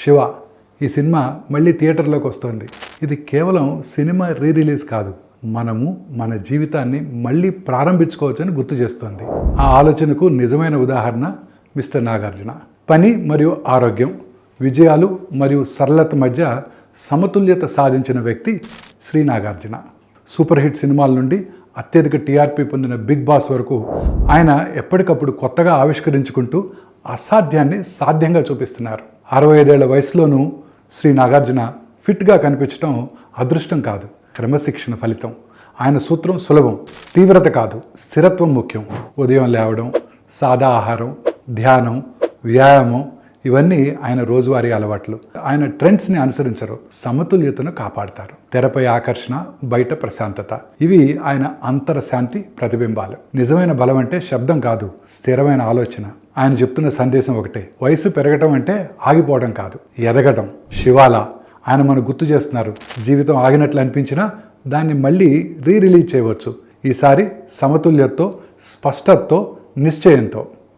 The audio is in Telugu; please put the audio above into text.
శివ ఈ సినిమా మళ్ళీ థియేటర్లోకి వస్తుంది. ఇది కేవలం సినిమా రిలీజ్ కాదు, మనము మన జీవితాన్ని మళ్ళీ ప్రారంభించుకోవచ్చని గుర్తు చేస్తుంది. ఆ ఆలోచనకు నిజమైన ఉదాహరణ మిస్టర్ నాగార్జున. పని మరియు ఆరోగ్యం, విజయాలు మరియు సరళత మధ్య సమతుల్యత సాధించిన వ్యక్తి శ్రీ నాగార్జున. సూపర్ హిట్ సినిమాల నుండి అత్యధిక టీఆర్పీ పొందిన బిగ్ బాస్ వరకు ఆయన ఎప్పటికప్పుడు కొత్తగా ఆవిష్కరించుకుంటూ అసాధ్యాన్ని సాధ్యంగా చూపిస్తున్నారు. 65 ఏళ్ల వయసులోనూ శ్రీ నాగార్జున ఫిట్గా కనిపించడం అదృష్టం కాదు, క్రమశిక్షణ ఫలితం. ఆయన సూత్రం సులభం, తీవ్రత కాదు, స్థిరత్వం ముఖ్యం. ఉదయం లేవడం, సాదా ఆహారం, ధ్యానం, వ్యాయామం ఇవన్నీ ఆయన రోజువారీ అలవాట్లు. ఆయన ట్రెండ్స్ని అనుసరించరు, సమతుల్యతను కాపాడతారు. తెరపై ఆకర్షణ, బయట ప్రశాంతత, ఇవి ఆయన అంతరశాంతి ప్రతిబింబాలు. నిజమైన బలం అంటే శబ్దం కాదు, స్థిరమైన ఆలోచన. ఆయన చెప్తున్న సందేశం ఒకటే, వయసు పెరగటం అంటే ఆగిపోవడం కాదు, ఎదగటం. శివాలా ఆయన మనకు గుర్తు చేస్తున్నారు, జీవితం ఆగినట్లు అనిపించినా దాన్ని మళ్ళీ రిలీజ్ చేయవచ్చు. ఈసారి సమతుల్యతతో, స్పష్టతతో, నిశ్చయంతో.